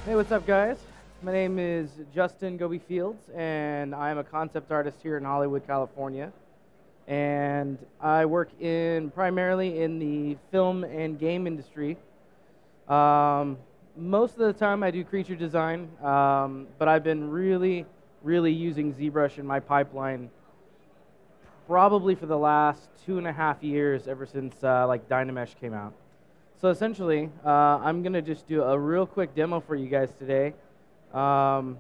Hey, what's up, guys? My name is Justin Goby Fields, and I'm a concept artist here in Hollywood, California. And I work primarily in the film and game industry. Most of the time, I do creature design, but I've been really using ZBrush in my pipeline probably for the last 2.5 years, ever since like Dynamesh came out. So essentially, I'm going to just do a real quick demo for you guys today on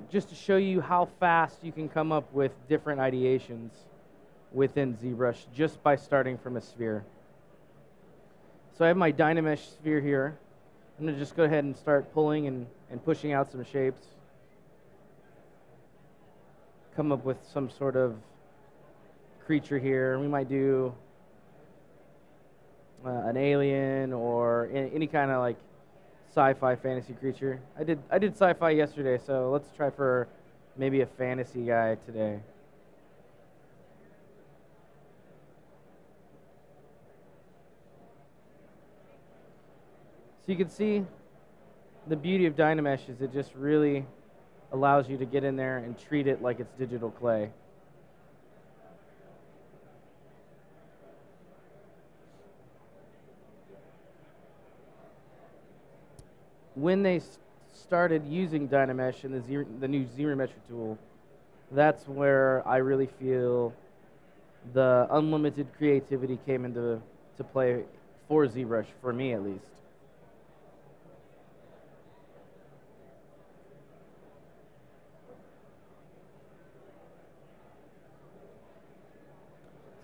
just to show you how fast you can come up with different ideations within ZBrush just by starting from a sphere. So I have my Dynamesh sphere here. I'm going to just go ahead and start pulling and pushing out some shapes. Come up with some sort of creature here. We might do an alien or any kind of like sci-fi fantasy creature. I did sci-fi yesterday, so let's try for maybe a fantasy guy today. So you can see the beauty of Dynamesh is it just really allows you to get in there and treat it like it's digital clay. When they started using Dynamesh and the new ZBrush tool, that's where I really feel the unlimited creativity came into play for ZBrush, for me at least.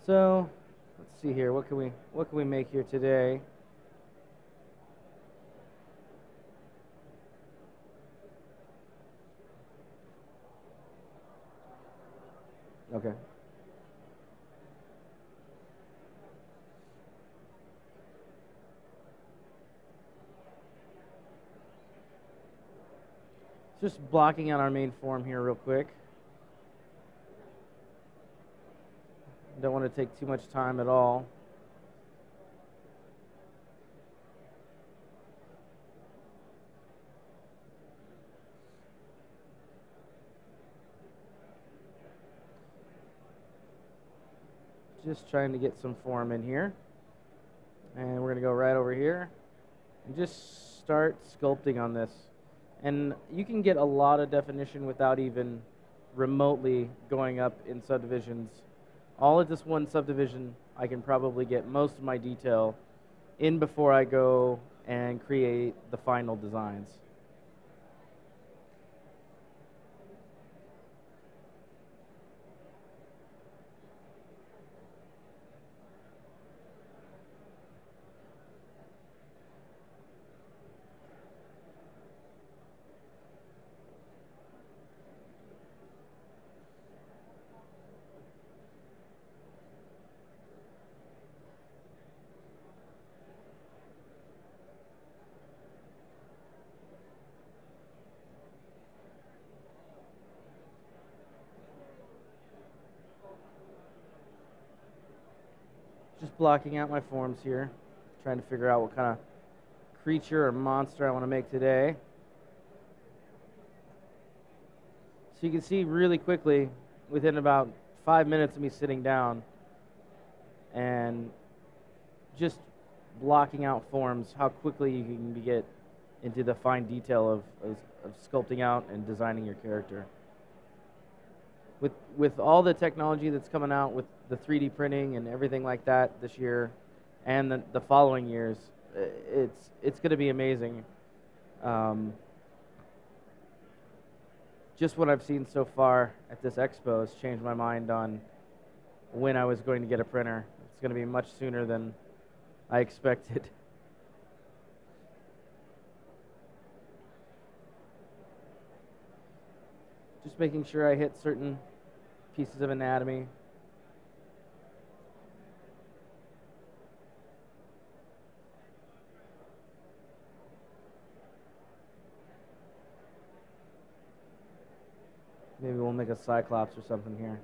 So let's see here. What can we make here today? Okay. Just blocking out our main form here real quick. Don't want to take too much time at all. Just trying to get some form in here. And we're going to go right over here and just start sculpting on this. And you can get a lot of definition without even remotely going up in subdivisions. All of this one subdivision, I can probably get most of my detail in before I go and create the final designs. Just blocking out my forms here, trying to figure out what kind of creature or monster I want to make today. So you can see really quickly, within about 5 minutes of me sitting down and just blocking out forms, how quickly you can get into the fine detail of sculpting out and designing your character. With all the technology that's coming out with the 3D printing and everything like that this year and the following years, it's going to be amazing. Just what I've seen so far at this expo has changed my mind on when I was going to get a printer. It's going to be much sooner than I expected. Just making sure I hit certain pieces of anatomy. Maybe we'll make a Cyclops or something here.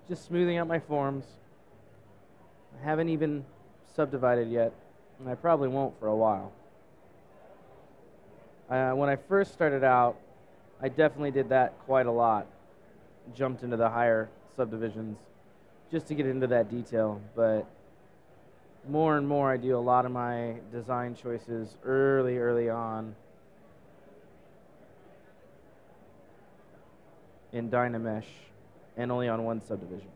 just smoothing out my forms. I haven't even subdivided yet, and I probably won't for a while. When I first started out, I definitely did that quite a lot. Jumped into the higher subdivisions just to get into that detail, but more and more I do a lot of my design choices early on in Dynamesh and only on one subdivision.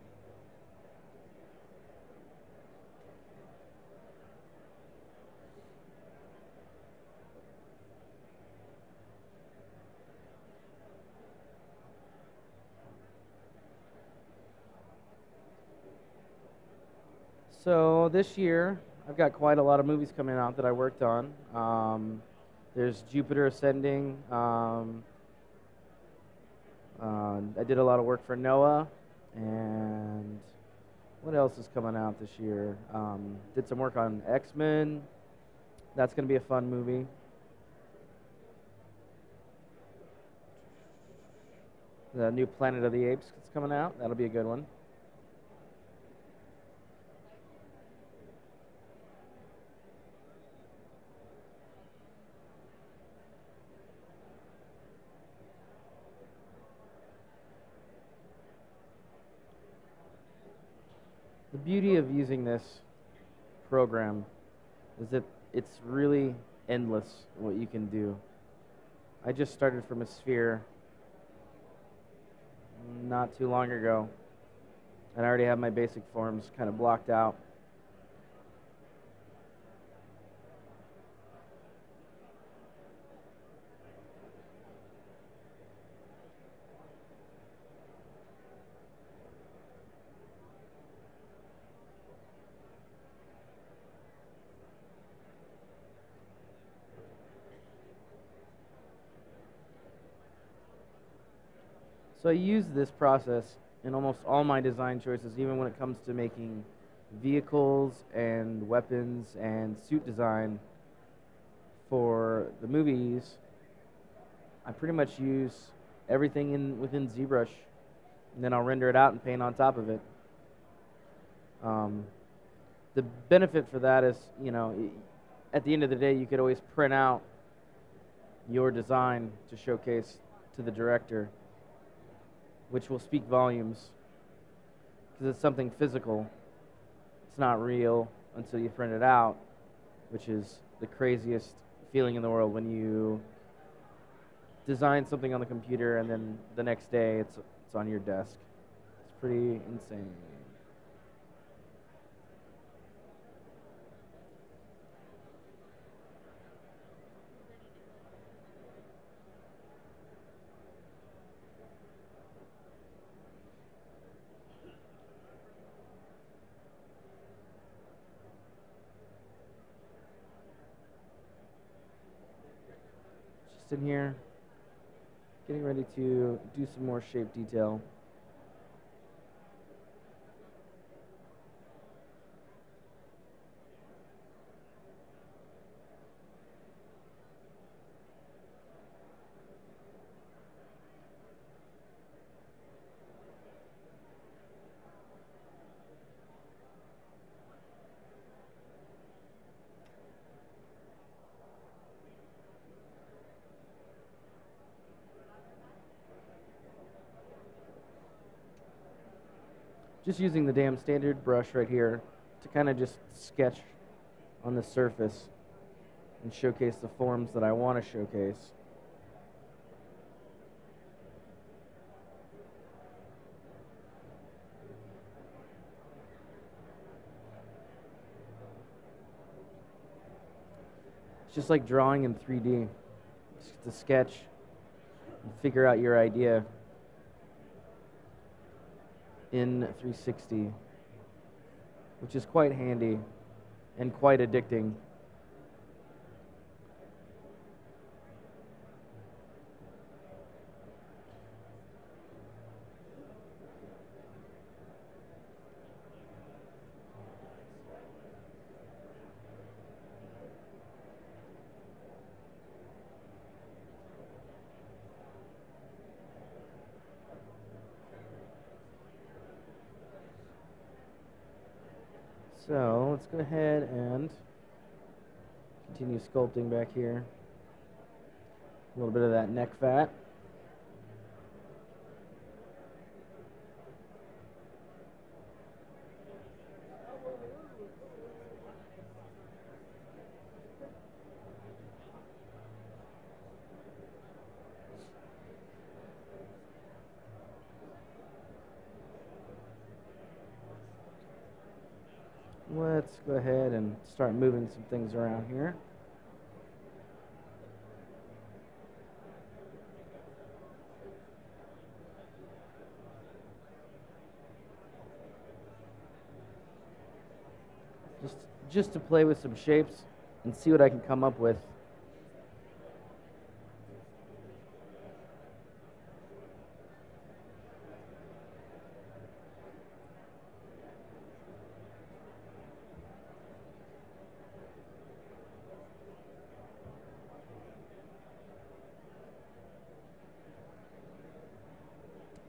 So this year, I've got quite a lot of movies coming out that I worked on. There's Jupiter Ascending. I did a lot of work for Noah, and what else is coming out this year? Did some work on X-Men. That's going to be a fun movie. The new Planet of the Apes is coming out. That'll be a good one. The beauty of using this program is that it's really endless what you can do. I just started from a sphere not too long ago, and I already have my basic forms kind of blocked out. So I use this process in almost all my design choices, even when it comes to making vehicles and weapons and suit design for the movies. I pretty much use everything within ZBrush, and then I'll render it out and paint on top of it. The benefit for that is, you know, at the end of the day, you could always print out your design to showcase to the director, which will speak volumes, because it's something physical. It's not real until you print it out, which is the craziest feeling in the world when you design something on the computer and then the next day it's on your desk. It's pretty insane. In here, getting ready to do some more shape detail. Just using the damn standard brush right here to kind of just sketch on the surface and showcase the forms that I want to showcase. It's just like drawing in 3D. Just to sketch and figure out your idea in 360, which is quite handy and quite addicting. So let's go ahead and continue sculpting back here. A little bit of that neck fat. Let's go ahead and start moving some things around here. Just to play with some shapes and see what I can come up with.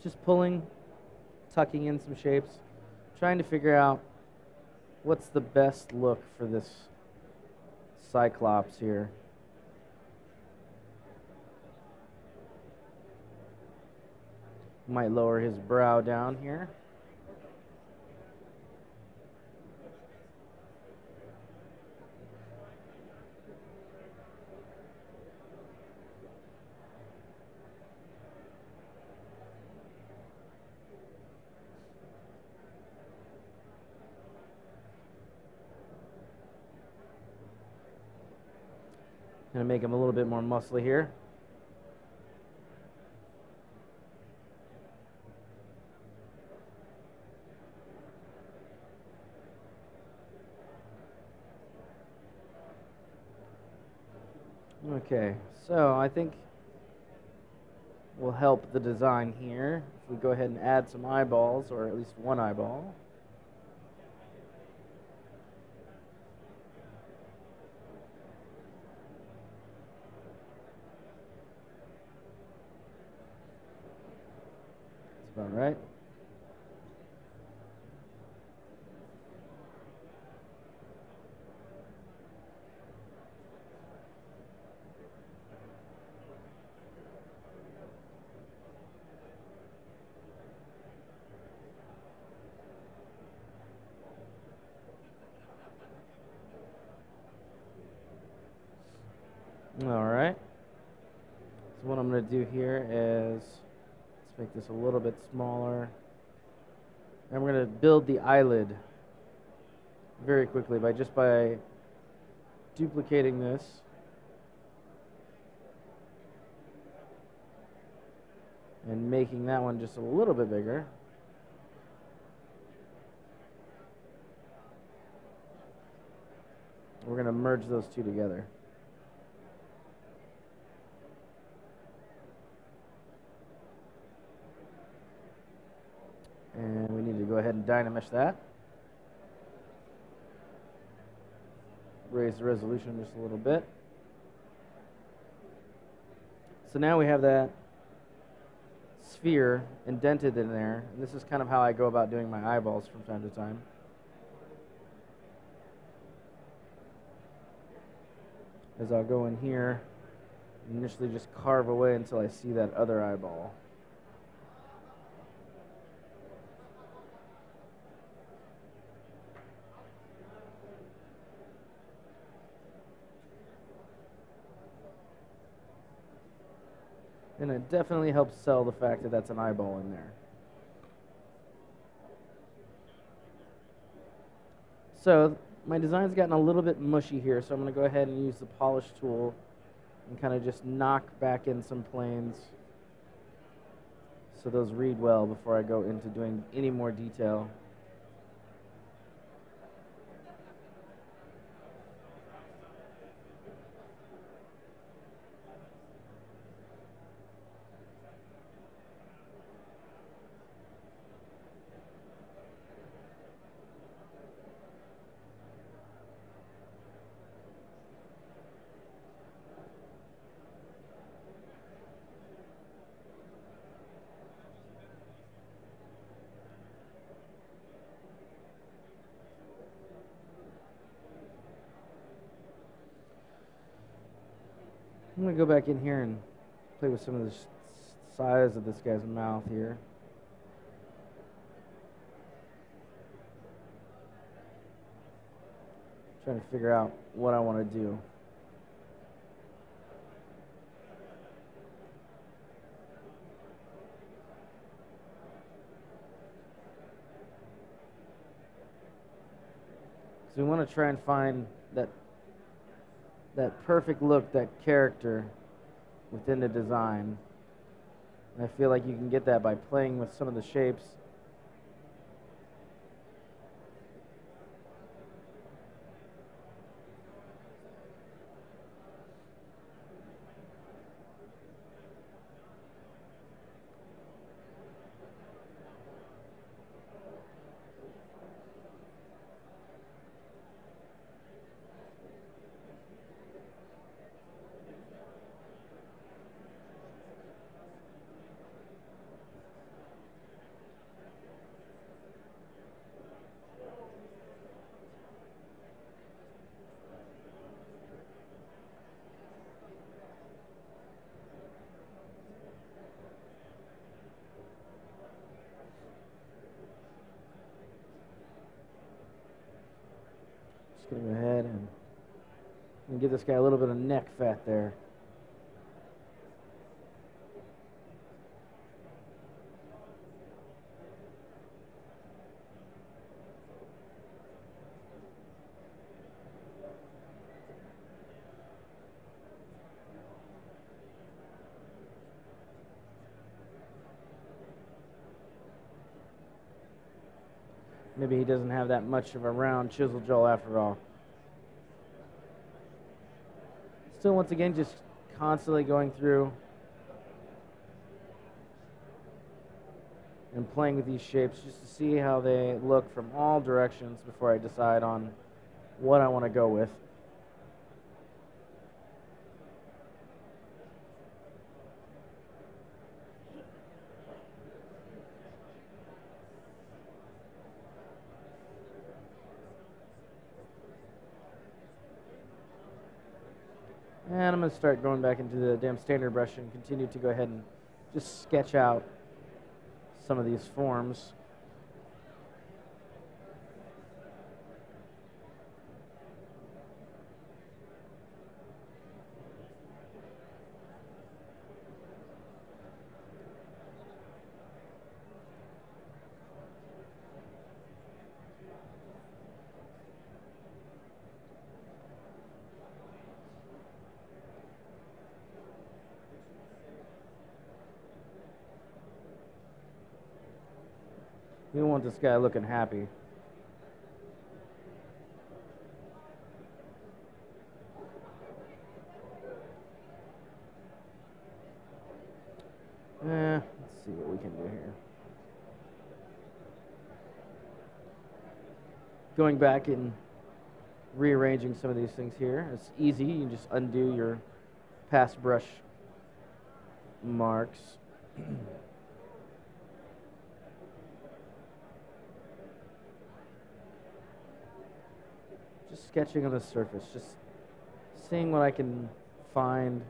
Just pulling, tucking in some shapes, trying to figure out what's the best look for this Cyclops here. Might lower his brow down here. Gonna make him a little bit more muscly here. Okay, so I think we'll help the design here if we go ahead and add some eyeballs, or at least one eyeball. That's about right. All right. So what I'm going to do here is let's make this a little bit smaller. And we're going to build the eyelid very quickly by duplicating this. And making that one just a little bit bigger. We're going to merge those two together. And we need to go ahead and Dynamesh that. Raise the resolution just a little bit. So now we have that sphere indented in there. And this is kind of how I go about doing my eyeballs from time to time. As I'll go in here and initially just carve away until I see that other eyeball. And it definitely helps sell the fact that that's an eyeball in there. So my design's gotten a little bit mushy here, so I'm going to go ahead and use the polish tool and kind of just knock back in some planes so those read well before I go into doing any more detail. I'm going to go back in here and play with some of the size of this guy's mouth here. Trying to figure out what I want to do. So we want to try and find that perfect look, that character within the design. And I feel like you can get that by playing with some of the shapes. Just going to go ahead and give this guy a little bit of neck fat there. Maybe he doesn't have that much of a round chisel jaw after all. Still, once again, just constantly going through and playing with these shapes just to see how they look from all directions before I decide on what I want to go with. And I'm going to start going back into the damn standard brush and continue to go ahead and just sketch out some of these forms. We want this guy looking happy. Let's see what we can do here. Going back and rearranging some of these things here. It's easy. You can just undo your past brush marks. Just sketching on the surface, just seeing what I can find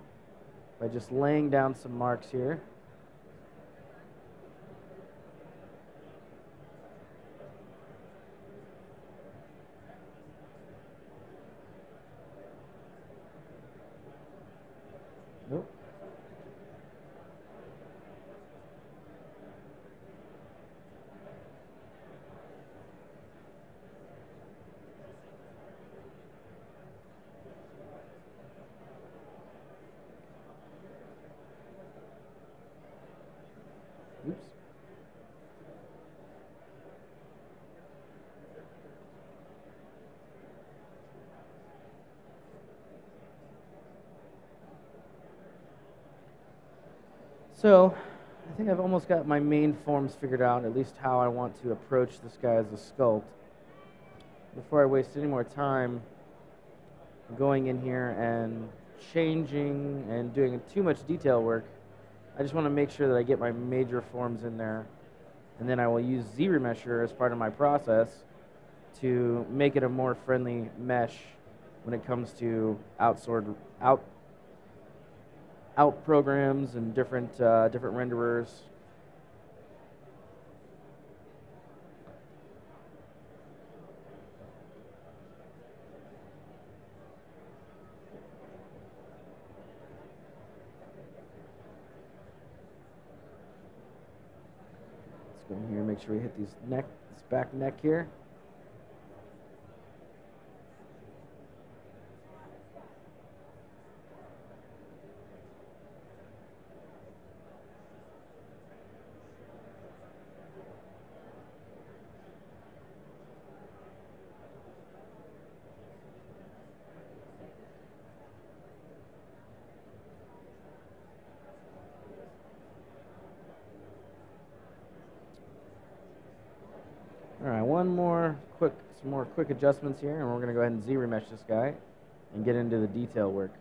by just laying down some marks here. Nope. Oops. So, I think I've almost got my main forms figured out, at least how I want to approach this guy as a sculpt. Before I waste any more time going in here and changing and doing too much detail work, I just want to make sure that I get my major forms in there, and then I will use ZBrush as part of my process to make it a more friendly mesh when it comes to out programs and different different renderers. Let's go in here and make sure we hit this back neck here. All right, some more quick adjustments here, and we're going to go ahead and ZRemesh this guy and get into the detail work.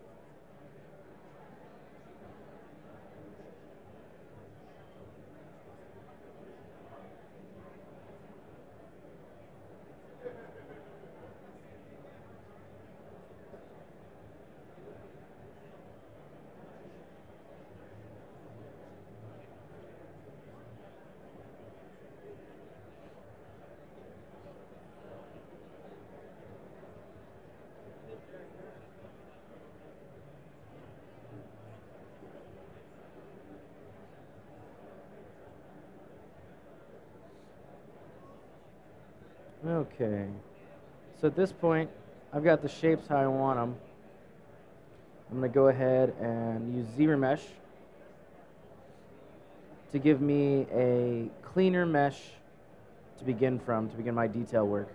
Okay, so at this point, I've got the shapes how I want them. I'm going to go ahead and use ZRemesh to give me a cleaner mesh to begin my detail work.